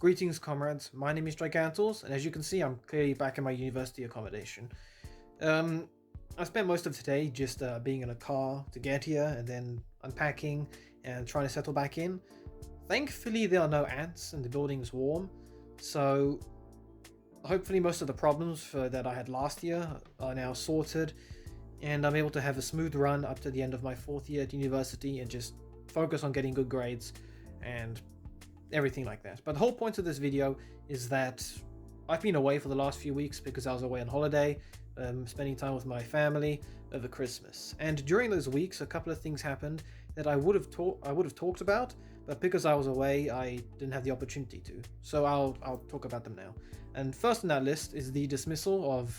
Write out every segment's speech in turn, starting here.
Greetings, comrades. My name is Gigantos, and as you can see, I'm clearly back in my university accommodation. I spent most of today just being in a car to get here, and then unpacking and trying to settle back in. Thankfully, there are no ants, and the building is warm, so hopefully most of the problems that I had last year are now sorted, and I'm able to have a smooth run up to the end of my 4th year at university and just focus on getting good grades and everything like that. But the whole point of this video is that I've been away for the last few weeks because I was away on holiday, spending time with my family over Christmas. And during those weeks, a couple of things happened that I would have talked about, but because I was away, I didn't have the opportunity to. So I'll talk about them now. And first on that list is the dismissal of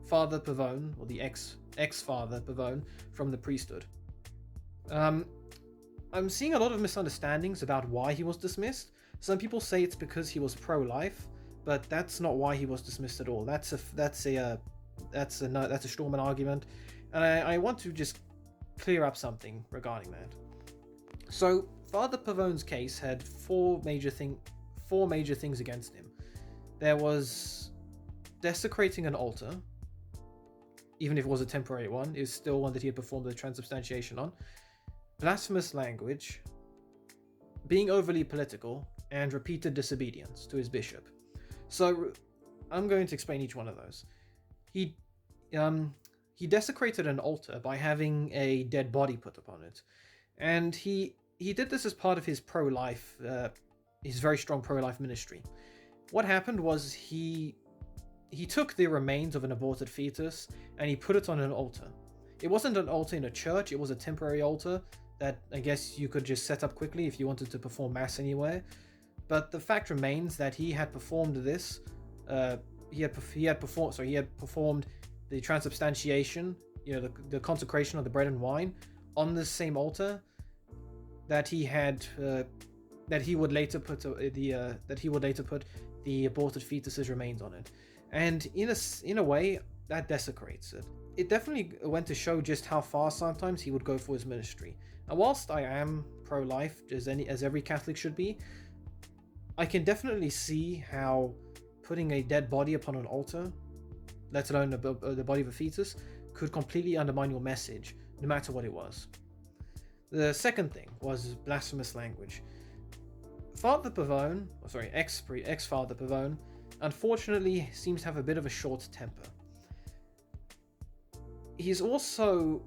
Father Pavone, or the ex-Father Pavone, from the priesthood. I'm seeing a lot of misunderstandings about why he was dismissed. Some people say it's because he was pro-life, but that's not why he was dismissed at all. That's a strawman argument, and I want to just clear up something regarding that. So Father Pavone's case had four major things against him. There was desecrating an altar, even if it was a temporary one, is still one that he had performed the transubstantiation on. Blasphemous language, being overly political, and repeated disobedience to his bishop. So I'm going to explain each one of those. He desecrated an altar by having a dead body put upon it, and he did this as part of his pro-life, his very strong pro-life ministry. What happened was he took the remains of an aborted fetus and he put it on an altar. It wasn't an altar in a church, it was a temporary altar that I guess you could just set up quickly if you wanted to perform mass anywhere. But the fact remains that he had performed this. He had performed the transubstantiation, the consecration of the bread and wine, on the same altar that he would later put the aborted fetus's remains on it. And in a way, that desecrates it. It definitely went to show just how far sometimes he would go for his ministry. And whilst I am pro-life, as every Catholic should be, I can definitely see how putting a dead body upon an altar, let alone the body of a fetus, could completely undermine your message, no matter what it was. The second thing was blasphemous language. Father Pavone, ex-Father Pavone, unfortunately seems to have a bit of a short temper. He's also...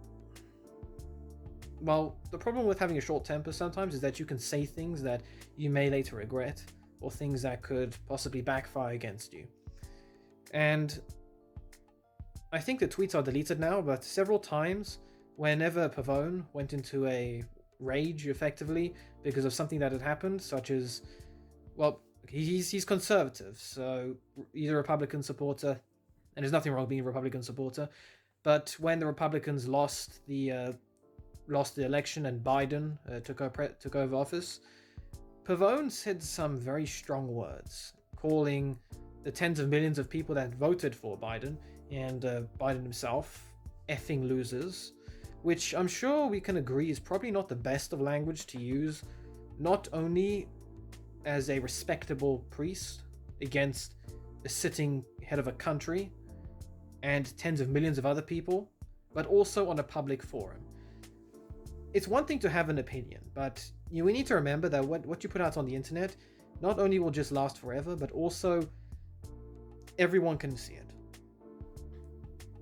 Well, the problem with having a short temper sometimes is that you can say things that you may later regret, or things that could possibly backfire against you. And I think the tweets are deleted now, but several times, whenever Pavone went into a rage, effectively, because of something that had happened, such as... Well, he's conservative, so he's a Republican supporter, and there's nothing wrong with being a Republican supporter, but when the Republicans lost the election and Biden took over office, Pavone said some very strong words, calling the tens of millions of people that voted for Biden and Biden himself effing losers, which I'm sure we can agree is probably not the best of language to use, not only as a respectable priest against a sitting head of a country and tens of millions of other people, but also on a public forum. It's one thing to have an opinion, but we need to remember that what you put out on the internet not only will just last forever, but also everyone can see it.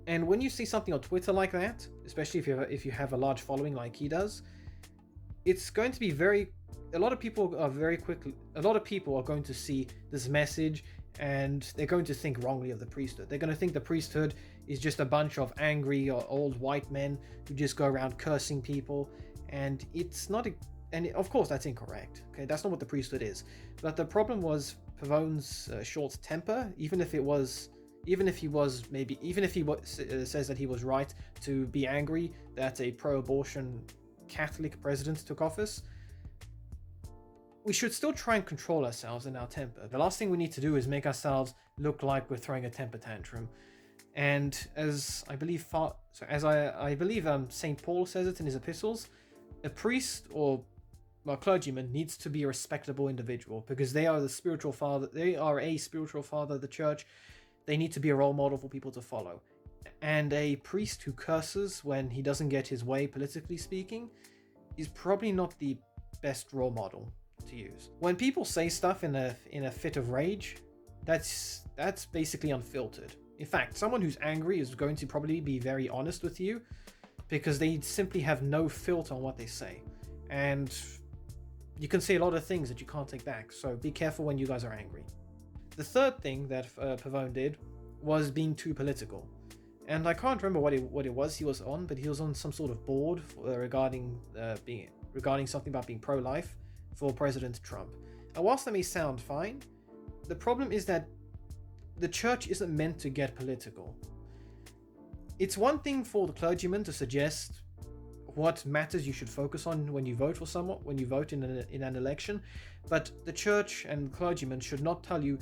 And when you see something on Twitter like that, especially if you have a large following like he does, it's going to be a lot of people are going to see this message and they're going to think wrongly of the priesthood. They're going to think the priesthood is just a bunch of angry or old white men who just go around cursing people, and it's not. And of course, that's incorrect. Okay, that's not what the priesthood is. But the problem was Pavone's short temper. Even if he says that he was right to be angry that a pro-abortion Catholic president took office, we should still try and control ourselves in our temper. The last thing we need to do is make ourselves look like we're throwing a temper tantrum. And as I believe St. Paul says it in his epistles, a priest or clergyman needs to be a respectable individual, because they are a spiritual father of the church. They need to be a role model for people to follow. And a priest who curses when he doesn't get his way, politically speaking, is probably not the best role model to use. When people say stuff in a fit of rage, that's basically unfiltered. In fact, someone who's angry is going to probably be very honest with you, because they simply have no filter on what they say. And you can say a lot of things that you can't take back, so be careful when you guys are angry. The third thing that Pavone did was being too political. And I can't remember what it was he was on, but he was on some sort of board regarding something about being pro-life for President Trump. And whilst that may sound fine, the problem is that the church isn't meant to get political. It's one thing for the clergyman to suggest what matters you should focus on when you vote for someone, when you vote in an election, but the church and clergymen should not tell you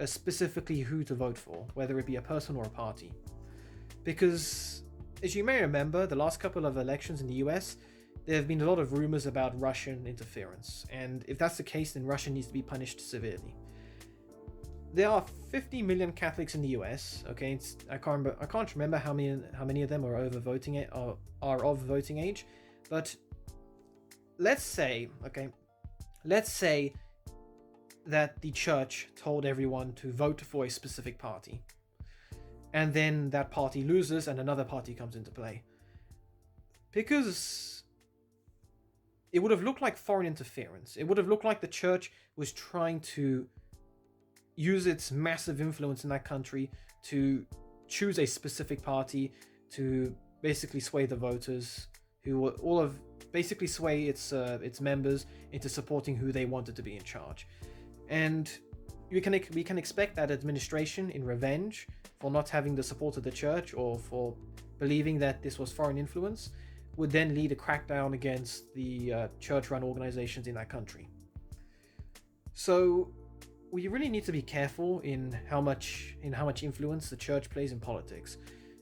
specifically who to vote for, whether it be a person or a party. Because, as you may remember, the last couple of elections in the US, there have been a lot of rumors about Russian interference, and if that's the case, then Russia needs to be punished severely. There are 50 million Catholics in the US. Okay, I can't remember how many of them are of voting age, but let's say that the church told everyone to vote for a specific party, and then that party loses and another party comes into play, because it would have looked like foreign interference. It would have looked like the church was trying to use its massive influence in that country to choose a specific party to basically sway the voters, who were basically sway its members into supporting who they wanted to be in charge. And we can expect that administration, in revenge for not having the support of the church or for believing that this was foreign influence, would then lead a crackdown against the church-run organizations in that country. So we really need to be careful in how much influence the church plays in politics.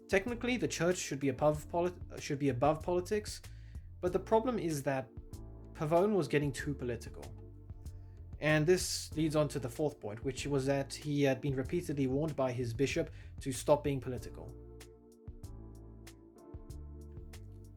Technically, the church should be above politics, but the problem is that Pavone was getting too political. And this leads on to the fourth point, which was that he had been repeatedly warned by his bishop to stop being political.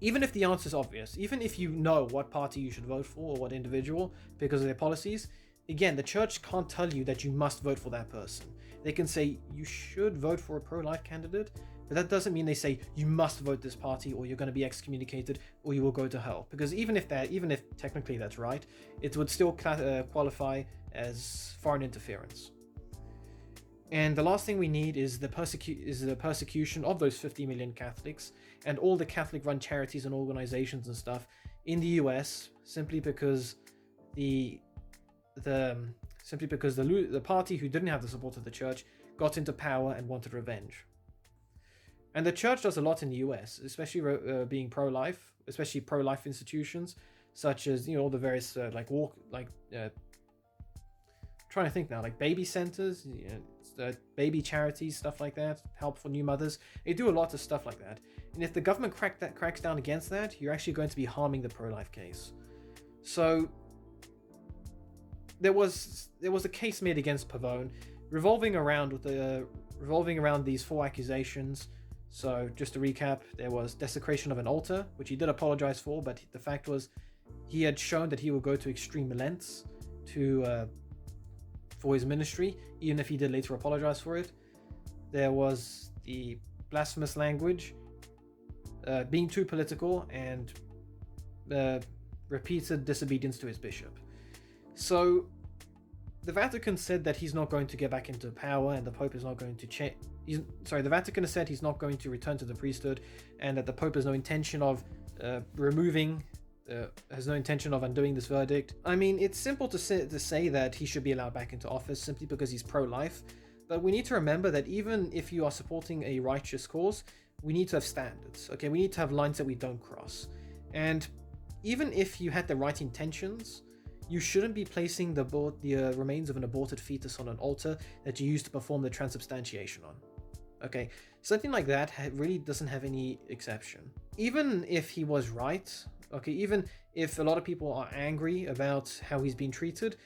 Even if the answer is obvious, even if you know what party you should vote for or what individual because of their policies, again, the church can't tell you that you must vote for that person. They can say you should vote for a pro-life candidate, but that doesn't mean they say you must vote this party or you're going to be excommunicated or you will go to hell. Because even if technically that's right, it would still qualify as foreign interference. And the last thing we need is the persecution of those 50 million Catholics and all the Catholic-run charities and organizations and stuff in the US, simply because the party who didn't have the support of the church got into power and wanted revenge. And the church does a lot in the US, especially being pro-life, especially pro-life institutions such as all the various trying to think now, like baby centers, baby charities, stuff like that, help for new mothers. They do a lot of stuff like that. And if the government cracks down against that, you're actually going to be harming the pro-life case. So there was a case made against Pavone revolving around these 4 accusations. So just to recap, there was desecration of an altar, which he did apologize for, but the fact was he had shown that he would go to extreme lengths for his ministry, even if he did later apologize for it. There was the blasphemous language, being too political, and repeated disobedience to his bishop. So the Vatican said that he's not going to get back into power, and the Pope is not going to change. The Vatican has said he's not going to return to the priesthood, and that the Pope has no intention of has no intention of undoing this verdict. I mean, it's simple to say that he should be allowed back into office simply because he's pro-life, but we need to remember that even if you are supporting a righteous cause, we need to have standards, okay? We need to have lines that we don't cross. And even if you had the right intentions, you shouldn't be placing the remains of an aborted fetus on an altar that you use to perform the transubstantiation on. Okay, something like that really doesn't have any exception. Even if he was right, Okay, even if a lot of people are angry about how he's been treated,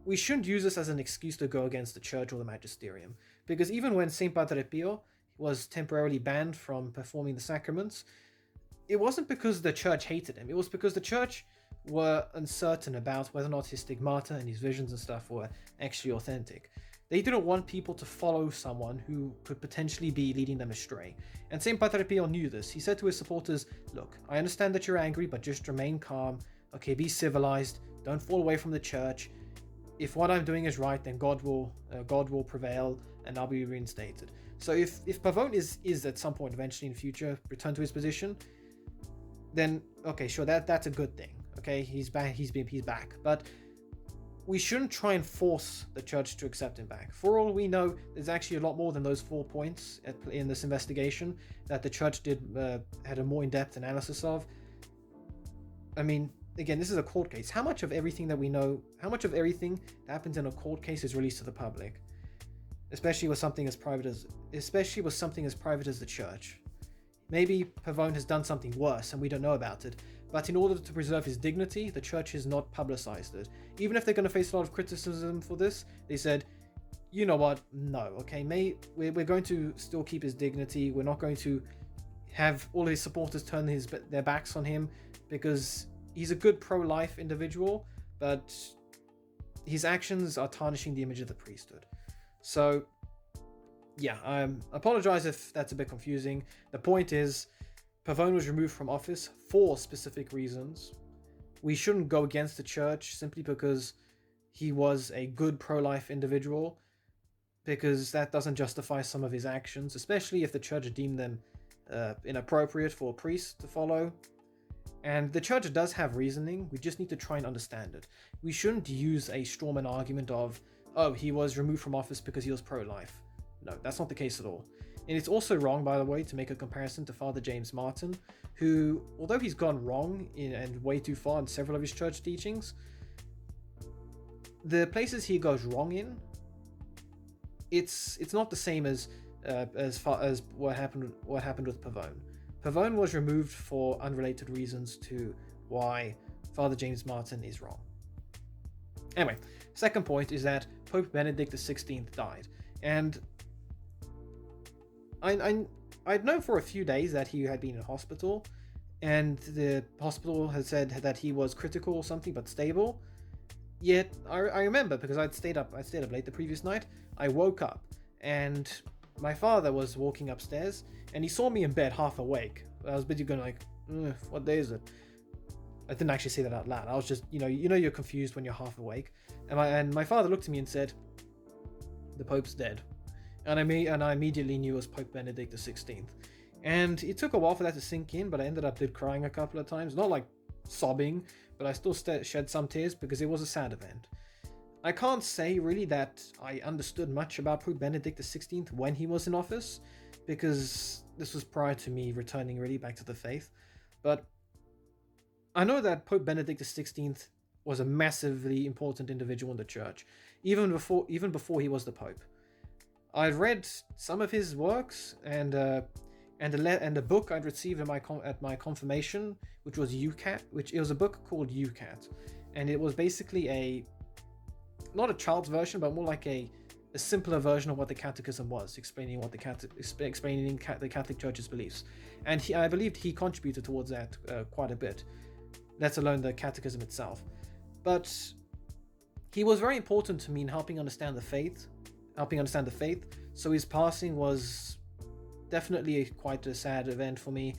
we shouldn't use this as an excuse to go against the church or the magisterium. Because even when Saint Padre Pio was temporarily banned from performing the sacraments, it wasn't because the church hated him. It was because the church were uncertain about whether or not his stigmata and his visions and stuff were actually authentic. They didn't want people to follow someone who could potentially be leading them astray. And Saint Padre Pio knew this. He said to his supporters, look, I understand that you're angry, but just remain calm. Okay, be civilized. Don't fall away from the church. If what I'm doing is right, then God will prevail and I'll be reinstated. So if Pavone is at some point eventually in the future return to his position, then okay, sure, that's a good thing. Okay, he's back. He's back. But we shouldn't try and force the church to accept him back. For all we know, there's actually a lot more than those 4 points in this investigation that the church had a more in-depth analysis of. I mean, again, this is a court case. How much of everything that we know, how much of everything that happens in a court case is released to the public? Especially with something as private as the church. Maybe Pavone has done something worse and we don't know about it, but in order to preserve his dignity, the church has not publicized it. Even if they're going to face a lot of criticism for this, they said, you know what, no, okay, we're going to still keep his dignity. We're not going to have all his supporters turn their backs on him because he's a good pro-life individual, but his actions are tarnishing the image of the priesthood. So yeah, I apologize if that's a bit confusing. The point is, Pavone was removed from office for specific reasons. We shouldn't go against the church simply because he was a good pro-life individual, because that doesn't justify some of his actions, especially if the church deemed them inappropriate for a priest to follow. And the church does have reasoning, we just need to try and understand it. We shouldn't use a strawman argument of, oh, he was removed from office because he was pro-life. No, that's not the case at all. And it's also wrong, by the way, to make a comparison to Father James Martin, who, although he's gone wrong and way too far in several of his church teachings, the places he goes wrong in, it's not the same as far as what happened with Pavone. Pavone was removed for unrelated reasons to why Father James Martin is wrong. Anyway, second point is that Pope Benedict XVI died, and I'd known for a few days that he had been in hospital, and the hospital had said that he was critical or something, but stable. Yet I remember, because I'd stayed up late the previous night. I woke up and my father was walking upstairs, and he saw me in bed half awake. I was busy going like, what day is it? I didn't actually say that out loud. I was just, you're confused when you're half awake. And my father looked at me and said, "The Pope's dead." And I immediately knew it was Pope Benedict XVI. And it took a while for that to sink in, but I ended up crying a couple of times. Not like sobbing, but I still shed some tears because it was a sad event. I can't say really that I understood much about Pope Benedict XVI when he was in office, because this was prior to me returning really back to the faith. But I know that Pope Benedict XVI was a massively important individual in the church, even before he was the Pope. I've read some of his works, and the book I'd received at my confirmation, which was UCAT, it was a book called UCAT, and it was basically not a child's version, but more like a simpler version of what the Catechism was, explaining the Catholic Church's beliefs. And I believed he contributed towards that quite a bit, let alone the Catechism itself. But he was very important to me in helping understand the faith. So his passing was definitely quite a sad event for me,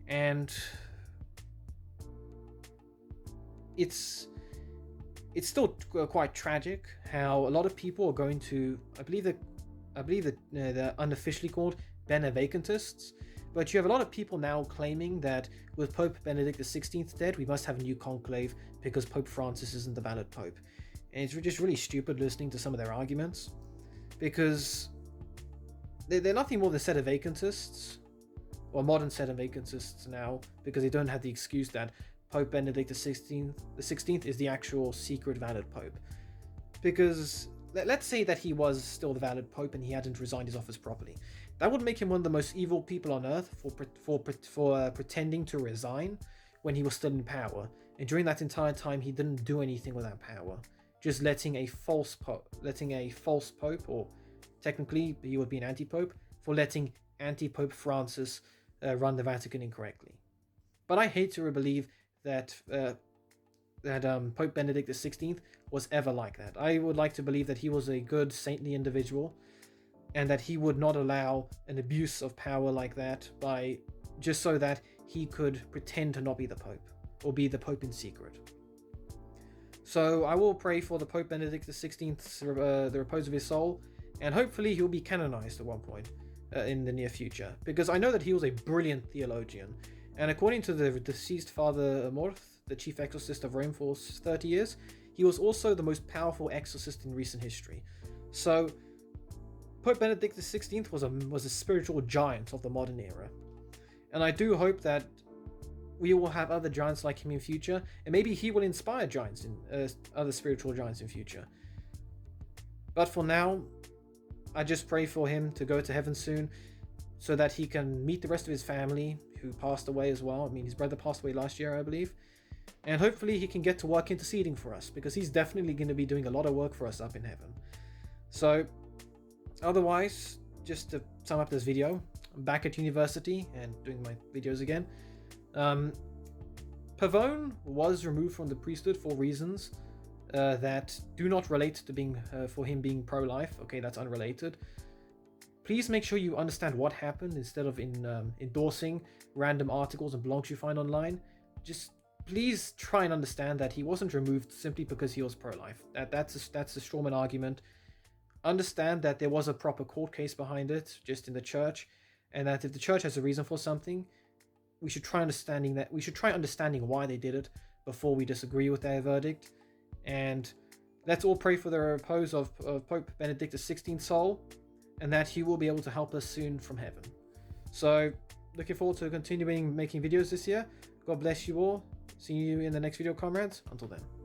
and it's still quite tragic how a lot of people are going to, I believe that they're unofficially called Benevacantists, but you have a lot of people now claiming that with Pope Benedict XVI dead, we must have a new conclave because Pope Francis isn't the valid Pope. And it's just really stupid listening to some of their arguments, because they're nothing more than sedevacantists, or modern sedevacantists now, because they don't have the excuse that Pope Benedict XVI is the actual secret valid Pope. Because let's say that he was still the valid Pope and he hadn't resigned his office properly. That would make him one of the most evil people on earth for pretending to resign when he was still in power. And during that entire time, he didn't do anything with that power, just letting a false pope, or technically he would be an anti-pope, for letting anti-Pope Francis run the Vatican incorrectly. But I hate to believe that Pope Benedict XVI was ever like that. I would like to believe that he was a good, saintly individual, and that he would not allow an abuse of power like that just so that he could pretend to not be the Pope, or be the Pope in secret. So I will pray for the Pope Benedict XVI's the repose of his soul, and hopefully he'll be canonized at one point in the near future, because I know that he was a brilliant theologian, and according to the deceased Father Amorth, the chief exorcist of Rome for 30 years, he was also the most powerful exorcist in recent history. So Pope Benedict XVI was a spiritual giant of the modern era, and I do hope that we will have other giants like him in future, and maybe he will inspire giants other spiritual giants in future. But for now, I just pray for him to go to heaven soon, so that he can meet the rest of his family who passed away as well. I mean, his brother passed away last year, I believe. And hopefully he can get to work interceding for us, because he's definitely going to be doing a lot of work for us up in heaven. So, otherwise, just to sum up this video, I'm back at university and doing my videos again. Pavone was removed from the priesthood for reasons that do not relate to for him being pro-life. Okay, that's unrelated. Please make sure you understand what happened instead of endorsing random articles and blogs you find online. Just please try and understand that he wasn't removed simply because he was pro-life. That's a strawman argument. Understand that there was a proper court case behind it, just in the church, and that if the church has a reason for something, we should try understanding why they did it before we disagree with their verdict. And let's all pray for the repose of Pope Benedict XVI's soul, and that he will be able to help us soon from heaven. So, looking forward to continuing making videos this year. God bless you all. See you in the next video, comrades. Until then.